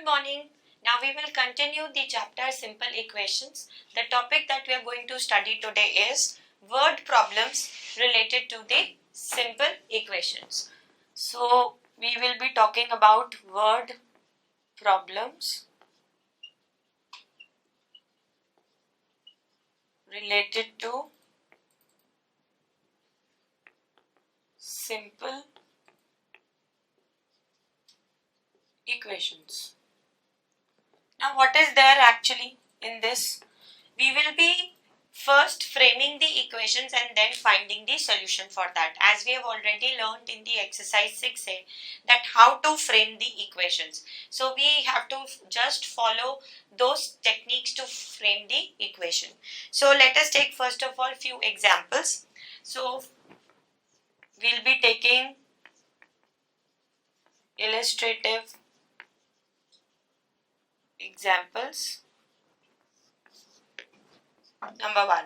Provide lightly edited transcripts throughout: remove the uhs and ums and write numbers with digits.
morning. Now we will continue the chapter Simple Equations. The topic that we are going to study today is word problems related to the simple equations. So we will be talking about word problems related to simple equations. Now what is there actually in this? We will be first framing the equations and then finding the solution for that, as we have already learned in the exercise 6a that how to frame the equations. So we have to just follow those techniques to frame the equation. So let us take first of all few examples. So we'll be taking illustrative examples. Number 1.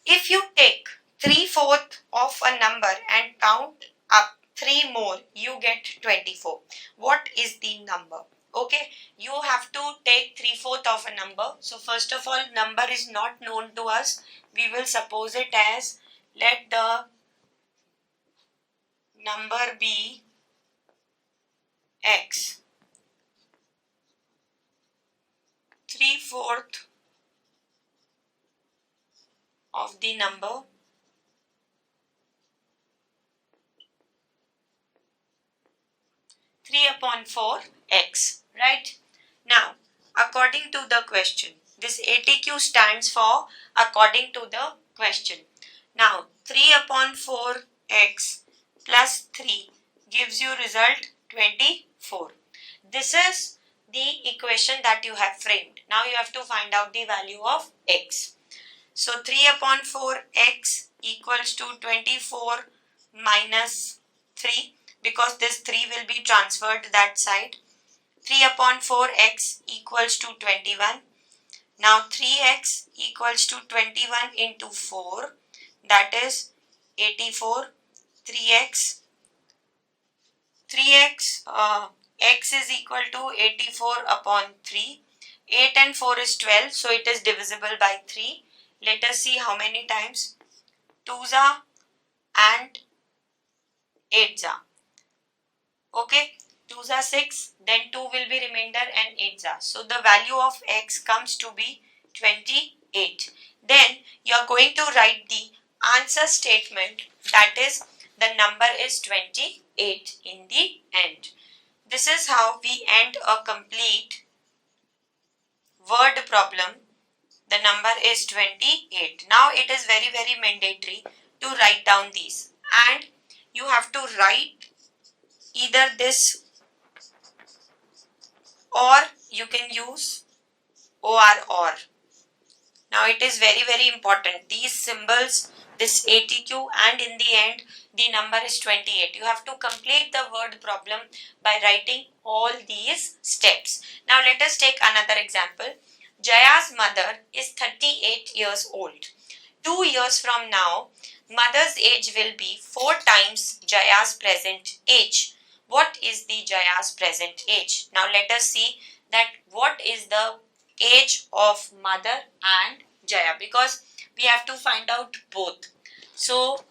If you take 3/4 of a number and count up 3 more, you get 24. What is the number? Okay, you have to take 3/4 of a number. So first of all, number is not known to us. We will suppose it as, let the number be x. 3/4 of the number (3 upon 4) x, right? Now, according to the question, this ATQ stands for according to the question. Now, 3 upon 4 x plus 3 gives you result 24. This is the equation that you have framed. Now you have to find out the value of x. So 3 upon 4 x equals to 24 minus 3, because this 3 will be transferred that side. 3 upon 4 x equals to 21. Now 3x equals to 21 into 4, that is 84. 3x x is equal to 84 upon 3. 8 and 4 is 12, so it is divisible by 3. Let us see how many times. 2s and 8s. Okay, 2s are 6, then 2 will be remainder and 8s. So the value of x comes to be 28. Then you are going to write the answer statement, that is the number is 28 in the end. This is how we end a complete word problem. The number is 28. Now it is very mandatory to write down these, and you have to write either this or you can use or. Now it is very important. These symbols, this ATQ, and in the end the number is 28. You have to complete the word problem by writing all these steps. Now let us take another example. Jaya's mother is 38 years old. 2 years from now, mother's age will be 4 times Jaya's present age. What is the Jaya's present age? Now let us see that what is the age of mother and Jaya, because we have to find out both. So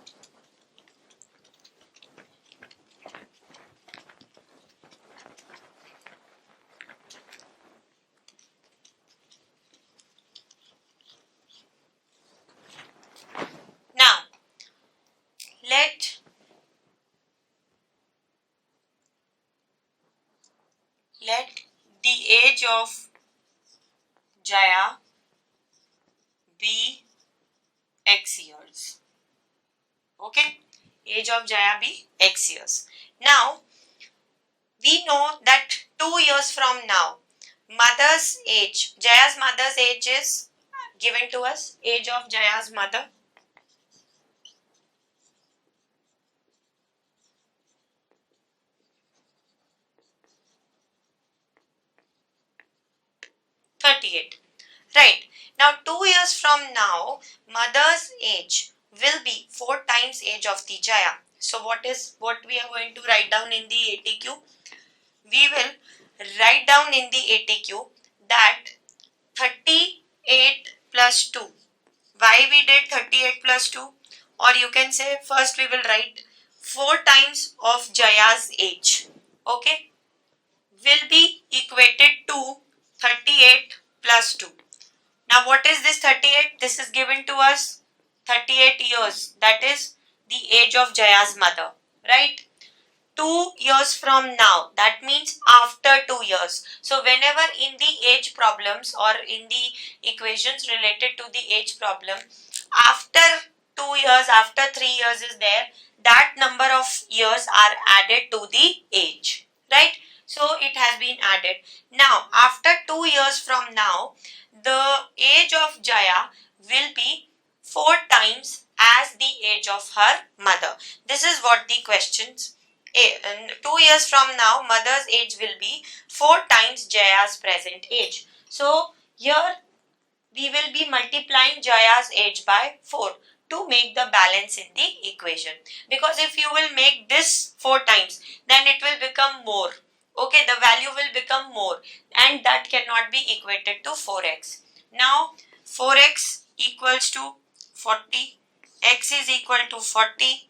now let the age of Jaya be x years. Okay, age of Jaya be x years. Now we know that 2 years from now, mother's age, Jaya's mother's age is given to us. Age of Jaya's mother, (38). Right. Now 2 years from now, mother's age will be 4 times age of the Jaya. So what we are going to write down in the ATQ? We will write down in the ATQ that 38 plus 2. Why we did 38 plus 2? Or you can say first we will write 4 times of Jaya's age. Okay? Will be equated to 38 plus 2. Now what is this 38? This is given to us 38 years. That is the age of Jaya's mother. Right? 2 years from now, that means after 2 years. So whenever in the age problems or in the equations related to the age problem, after 2 years, after 3 years is there, that number of years are added to the age, right? So it has been added. Now after 2 years from now, the age of Jaya will be 4 times as the age of her mother. This is what the questions. 2 years from now, mother's age will be 4 times Jaya's present age. So here we will be multiplying Jaya's age by 4 to make the balance in the equation. Because if you will make this 4 times, then it will become more. Okay, the value will become more, and that cannot be equated to 4x. Now 4x equals to 40, x is equal to 40.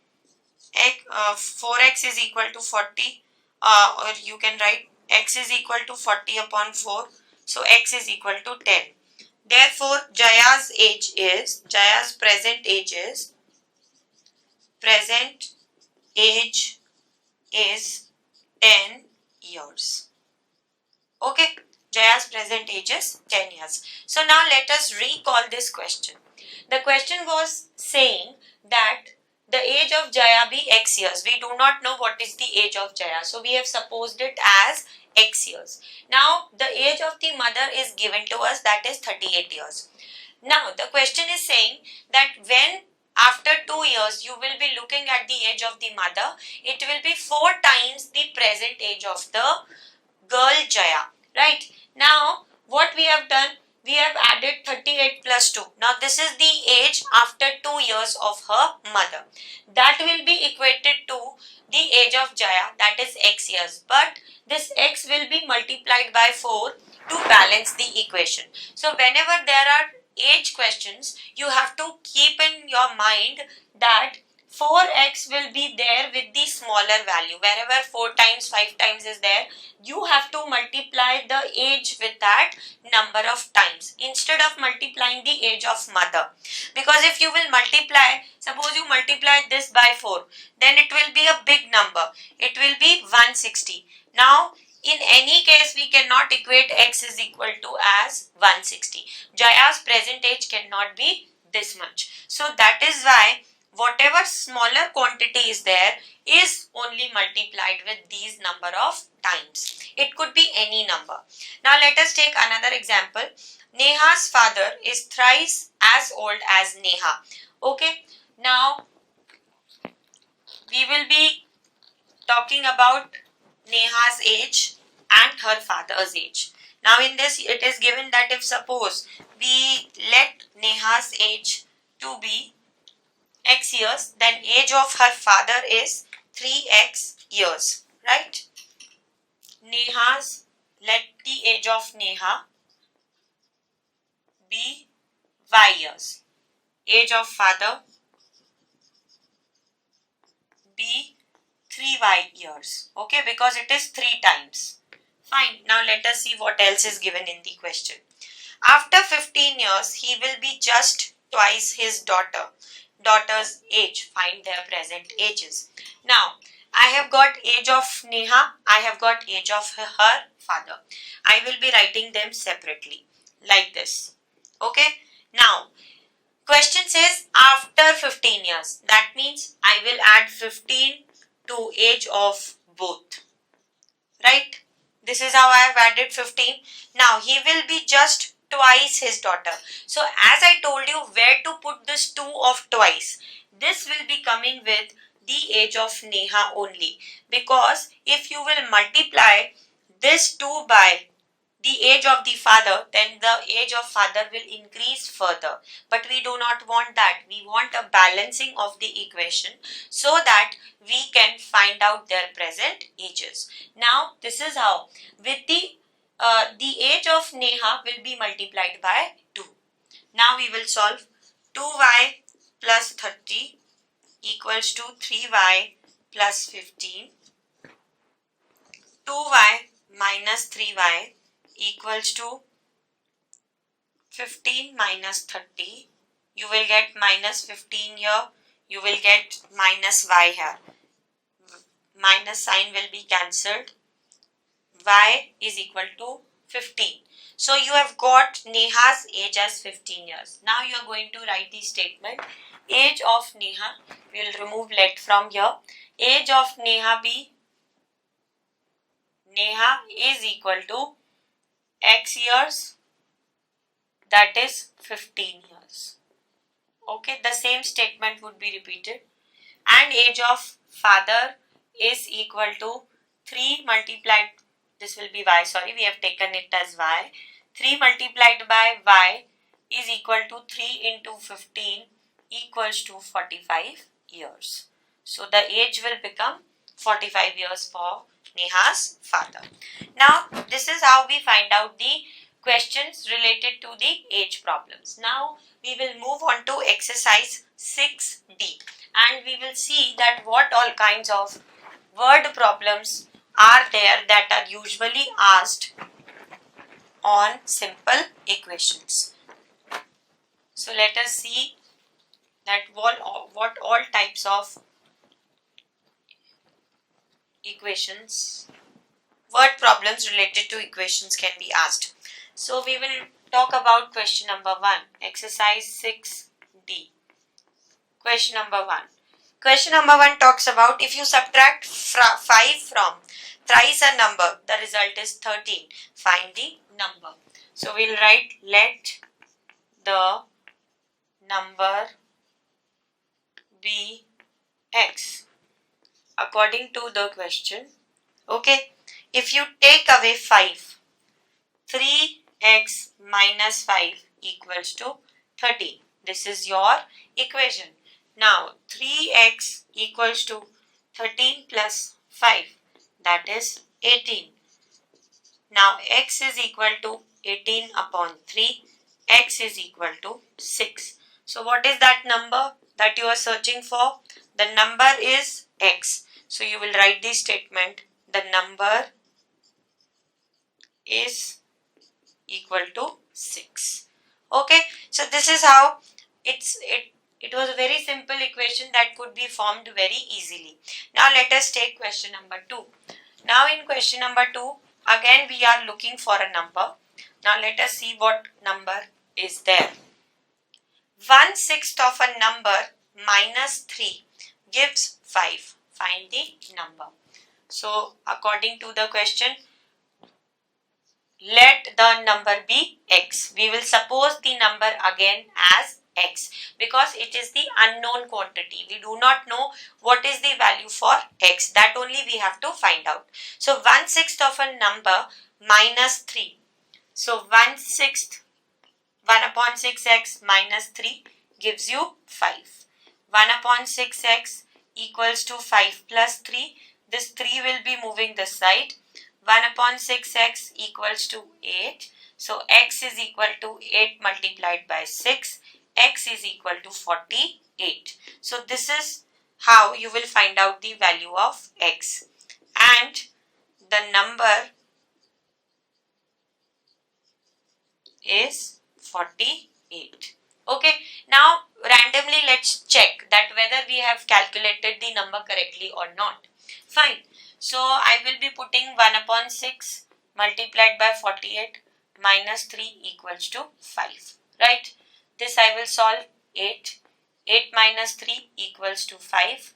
4x is equal to 40, or you can write x is equal to 40 upon 4, so x is equal to 10. Therefore Jaya's present age is 10 years. Okay, Jaya's present age is 10 years. So now let us recall this question. The question was saying that the age of Jaya be x years. We do not know what is the age of Jaya, so we have supposed it as x years. Now the age of the mother is given to us, that is 38 years. Now the question is saying that when after 2 years you will be looking at the age of the mother, it will be 4 times the present age of the girl Jaya, right? Now what we have done, we have added 38 plus 2. Now this is the age after 2 years of her mother. That will be equated to the age of Jaya, that is x years. But this x will be multiplied by 4 to balance the equation. So whenever there are age questions, you have to keep in your mind that 4x will be there with the smaller value. Wherever 4 times, 5 times is there, you have to multiply the age with that number of times instead of multiplying the age of mother. Because if you will multiply, suppose you multiply this by 4, then it will be a big number. It will be 160. Now in any case, we cannot equate x is equal to as 160. Jaya's present age cannot be this much. So that is why whatever smaller quantity is there is only multiplied with these number of times. It could be any number. Now let us take another example. Neha's father is thrice as old as Neha. Okay. Now we will be talking about Neha's age and her father's age. Now in this it is given that if suppose we let Neha's age to be x years, then age of her father is 3x years, right? Let the age of Neha be y years. Age of father be 3y years. Okay, because it is 3 times. Fine. Now let us see what else is given in the question. After 15 years, he will be just twice his daughter's age. Find their present ages. Now, I have got age of Neha. I have got age of her father. I will be writing them separately like this. Okay. Now, question says after 15 years. That means I will add 15 to age of both. Right. This is how I have added 15. Now, he will be just twice his daughter. So as I told you where to put this 2 of twice, this will be coming with the age of Neha only, because if you will multiply this 2 by the age of the father, then the age of father will increase further. But we do not want that. We want a balancing of the equation so that we can find out their present ages. Now this is how, with the age of Neha will be multiplied by 2. Now we will solve 2y plus 30 equals to 3y plus 15. 2y minus 3y equals to 15 minus 30. You will get minus 15 here. You will get minus y here. Minus sign will be cancelled. Y is equal to 15. So you have got Neha's age as 15 years. Now you are going to write the statement. Age of Neha, we will remove let from here. Age of Neha is equal to x years, that is 15 years. Okay, the same statement would be repeated. And age of father is equal to 3 multiplied, this will be y, sorry, we have taken it as y. 3 multiplied by y is equal to 3 into 15 equals to 45 years. So the age will become 45 years for Neha's father. Now this is how we find out the questions related to the age problems. Now we will move on to exercise 6D and we will see that what all kinds of word problems are there that are usually asked on simple equations. So let us see that what all types of equations, word problems related to equations can be asked. So we will talk about question number 1, exercise 6D. Question number 1. Question number 1 talks about if you subtract 5 from thrice a number, the result is 13. Find the number. So we'll write let the number be x according to the question. Okay, if you take away 5, 3x minus 5 equals to 13. This is your equation. Now 3x equals to 13 plus 5, that is 18. Now x is equal to 18 upon 3, x is equal to 6. So what is that number that you are searching for? The number is x. So you will write the statement, the number is equal to 6. Okay, so this is how it was a very simple equation that could be formed very easily. Now let us take question number 2. Now in question number 2, again we are looking for a number. Now let us see what number is there. 1/6 of a number minus 3 gives 5. Find the number. So according to the question, let the number be x. We will suppose the number again as x because it is the unknown quantity. We do not know what is the value for x. That only we have to find out. So 1/6 of a number minus 3. So 1/6, 1 upon 6x minus 3 gives you 5. 1 upon 6x equals to 5 plus 3. This 3 will be moving this side. 1 upon 6x equals to 8. So x is equal to 8 multiplied by 6. X is equal to 48. So this is how you will find out the value of x. And the number is 48. Okay, now randomly let's check that whether we have calculated the number correctly or not. Fine. So I will be putting 1 upon 6 multiplied by 48 minus 3 equals to 5. Right? This I will solve 8. 8 minus 3 equals to 5.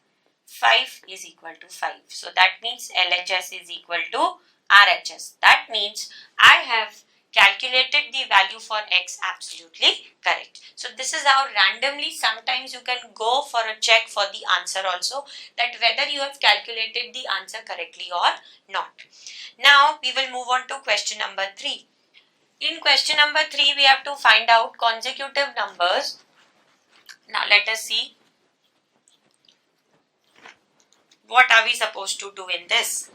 5 is equal to 5. So that means LHS is equal to RHS. That means I have calculated the value for x absolutely correct. So this is how randomly sometimes you can go for a check for the answer also, that whether you have calculated the answer correctly or not. Now we will move on to question number 3. In question number 3, we have to find out consecutive numbers. Now let us see what are we supposed to do in this.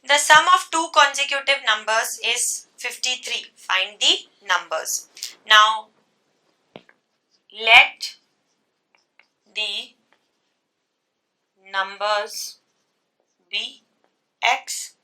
The sum of two consecutive numbers is 53. Find the numbers. Now let the numbers be x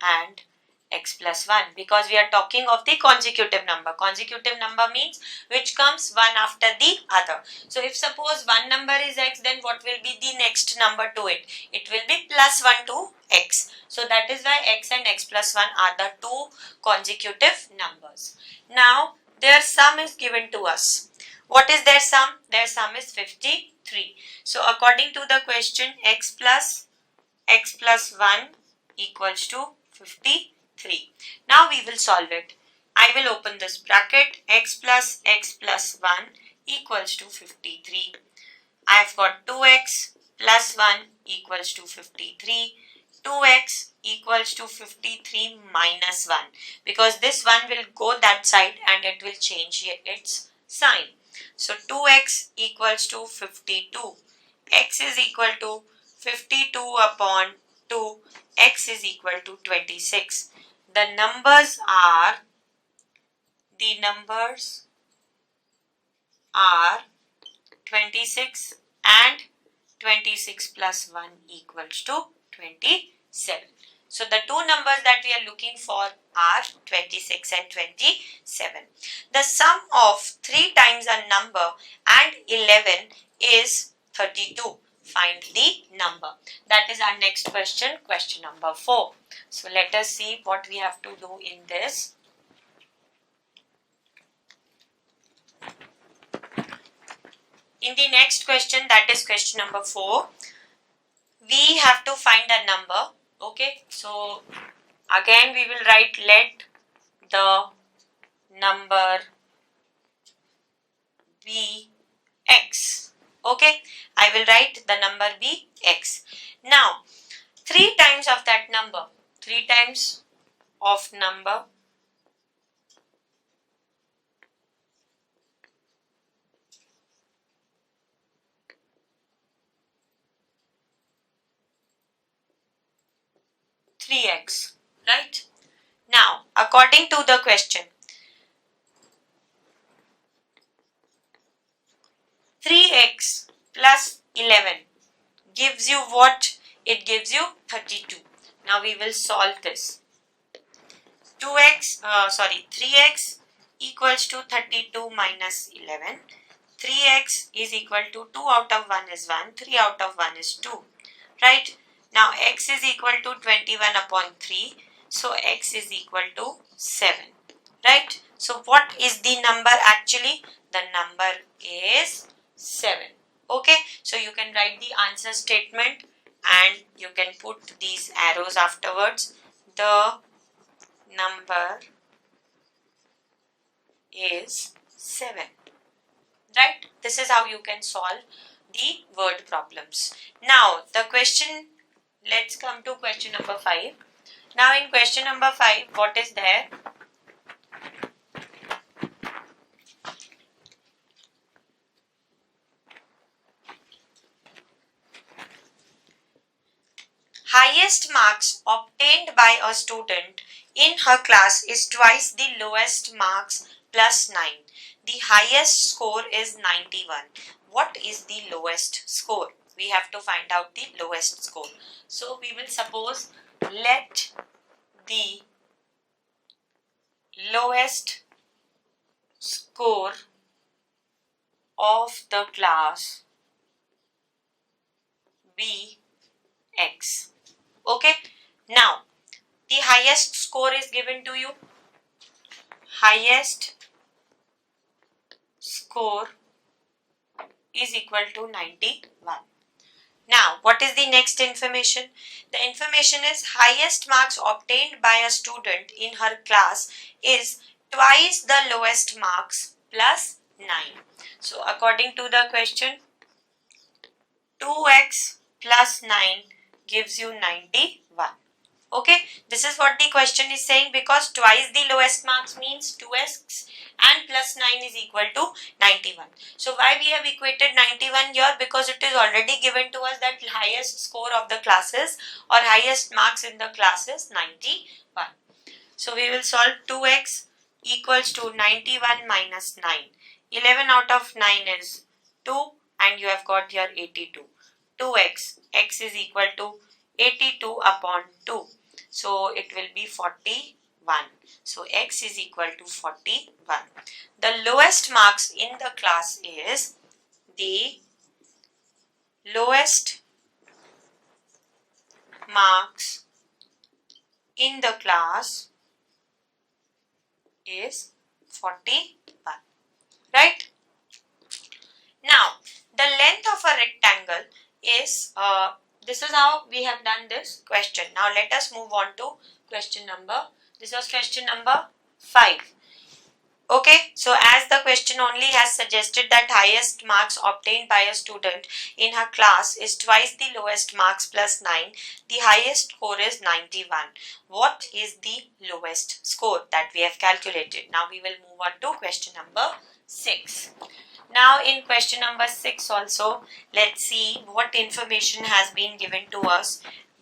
and x plus 1, because we are talking of the consecutive number. Consecutive number means which comes one after the other. So if suppose one number is x, then what will be the next number to it? It will be plus 1 to x. So that is why x and x plus 1 are the two consecutive numbers. Now their sum is given to us. What is their sum? Their sum is 53. So according to the question, x plus 1 equals to 53. Now we will solve it. I will open this bracket. X plus 1 equals to 53. I have got 2x plus 1 equals to 53. 2x equals to 53 minus 1, because this 1 will go that side and it will change its sign. So 2x equals to 52. X is equal to 52 upon 2. X is equal to 26. The numbers are 26 and 26 plus 1 equals to 27. So the two numbers that we are looking for are 26 and 27. The sum of 3 times a number and 11 is 32. Find the number. That is our next question, question number 4. So let us see what we have to do in this. In the next question, that is question number 4, we have to find a number. Okay, so again we will write let the number be x. Okay, I will write the number be x. Now 3 times of that number, 3 times of number x, right? Now according to the question, 3x plus 11 gives you what? It gives you 32. Now we will solve this. 3x equals to 32 minus 11. 3x is equal to 2 out of 1 is 1, 3 out of 1 is 2, right? Now x is equal to 21 upon 3, so x is equal to 7, right? So what is the number actually? The number is 7. Okay, so you can write the answer statement and you can put these arrows afterwards. The number is 7, right? This is how you can solve the word problems. Now the question, let's come to question number 5. Now in question number 5, what is there? Highest marks obtained by a student in her class is twice the lowest marks plus 9. The highest score is 91. What is the lowest score? We have to find out the lowest score. So we will suppose let the lowest score of the class be x. Okay, now the highest score is given to you. Highest score is equal to 91. Now what is the next information? The information is highest marks obtained by a student in her class is twice the lowest marks plus 9. So according to the question, 2x plus 9 gives you 91. Okay, this is what the question is saying, because twice the lowest marks means 2x and plus 9 is equal to 91. So why we have equated 91 here? Because it is already given to us that highest score of the classes or highest marks in the class is 91. So we will solve 2x equals to 91 minus 9. 11 out of 9 is 2 and you have got here 82. 2x, x is equal to 82 upon 2. So it will be 41. So x is equal to 41. The lowest marks in the class is the lowest marks in the class is 41. Right? Now, the length of a rectangle is, this is how we have done this question. Now, let us move on to question number, this was question number 5. Okay, so as the question only has suggested that highest marks obtained by a student in her class is twice the lowest marks plus 9, the highest score is 91. What is the lowest score that we have calculated? Now we will move on to question number 6. Now in question number 6 also, let's see what information has been given to us.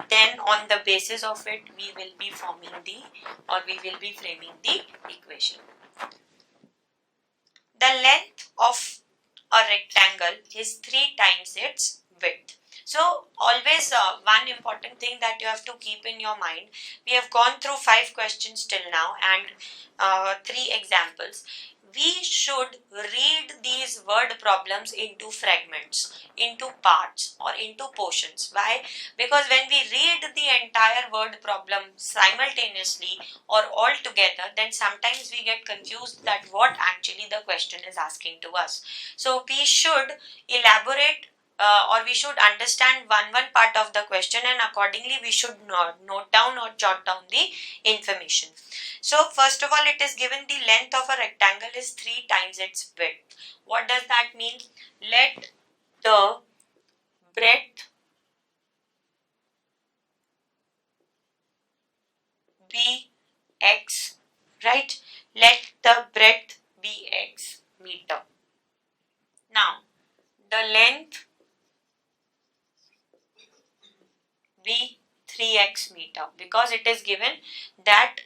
Then on the basis of it, we will be forming we will be framing the equation. The length of a rectangle is 3 times its width. So always one important thing that you have to keep in your mind, we have gone through 5 questions till now and 3 examples. We should read these word problems into fragments, into parts or into portions. Why? Because when we read the entire word problem simultaneously or all together, then sometimes we get confused that what actually the question is asking to us. So we should elaborate or we should understand one part of the question, and accordingly we should note down or jot down the information. So first of all, it is given the length of a rectangle is 3 times its width. What does that mean? Let the breadth be x, right? Let the breadth be x meter. Now the length be 3x meter, because it is given that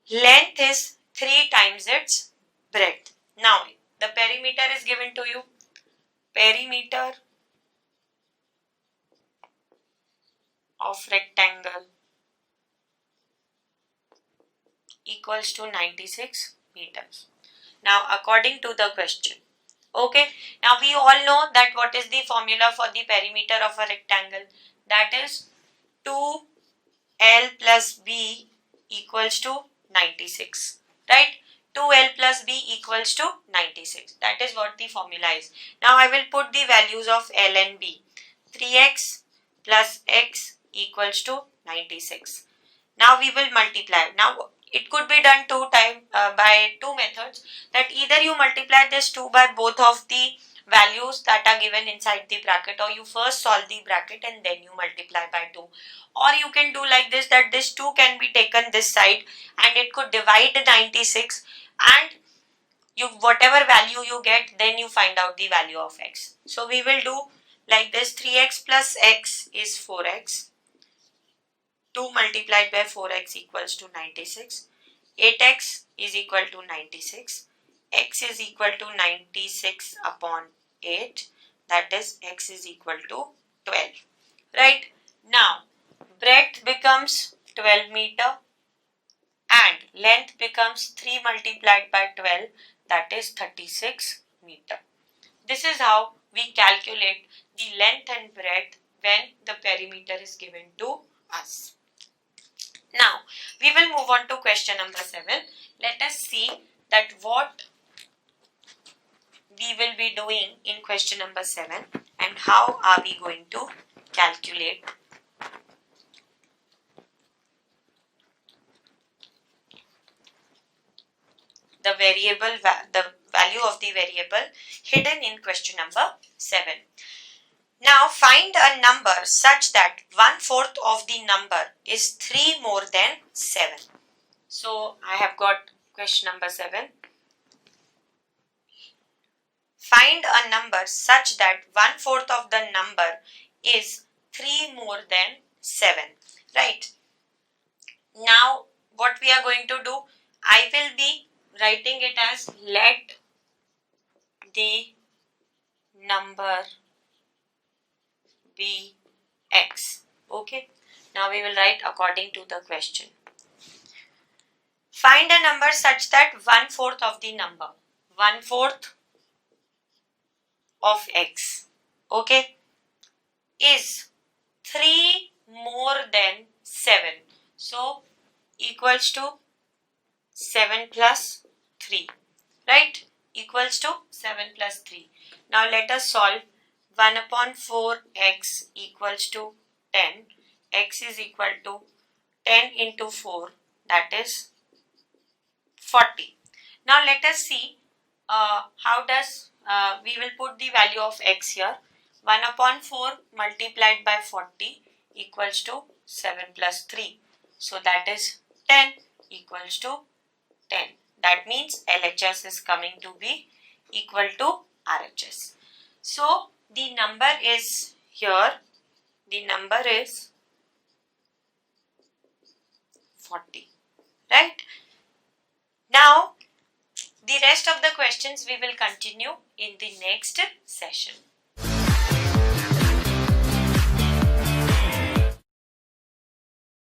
length is 3 times its breadth. Now the perimeter is given to you. Perimeter of rectangle equals to 96 meters. Now according to the question, okay, now we all know that what is the formula for the perimeter of a rectangle? That is 2L plus B equals to 96, right? 2L plus B equals to 96. That is what the formula is. Now I will put the values of L and B. 3x plus x equals to 96. Now we will multiply. Now it could be done by two methods, that either you multiply this 2 by both of the values that are given inside the bracket, or you first solve the bracket and then you multiply by 2. Or you can do like this, that this 2 can be taken this side and it could divide 96, and you whatever value you get, then you find out the value of x. So we will do like this. 3x plus x is 4x. 2 multiplied by 4x equals to 96. 8x is equal to 96. X is equal to 96 upon 8. That is, x is equal to 12. Right? Now, breadth becomes 12 meter and length becomes 3 multiplied by 12. That is 36 meter. This is how we calculate the length and breadth when the perimeter is given to us. Now, we will move on to question number 7. Let us see that what we will be doing in question number 7 and how are we going to calculate the value of the variable hidden in question number 7. Now find a number such that 1/4 of the number is 3 more than 7. So I have got question number 7. Find a number such that 1/4 of the number is 3 more than 7. Right. Now what we are going to do, I will be writing it as let the number be x. Okay. Now we will write according to the question. Find a number such that 1/4 of the number, 1/4 of x, okay, is 3 more than 7. So equals to 7 plus 3, right? Equals to 7 plus 3. Now let us solve. 1 upon 4x equals to 10. X is equal to 10 into 4, that is 40. Now let us see how does we will put the value of x here. 1 upon 4 multiplied by 40 equals to 7 plus 3. So that is 10 equals to 10. That means LHS is coming to be equal to RHS. So the number is here. The number is 40. Right? Now the rest of the questions we will continue in the next session.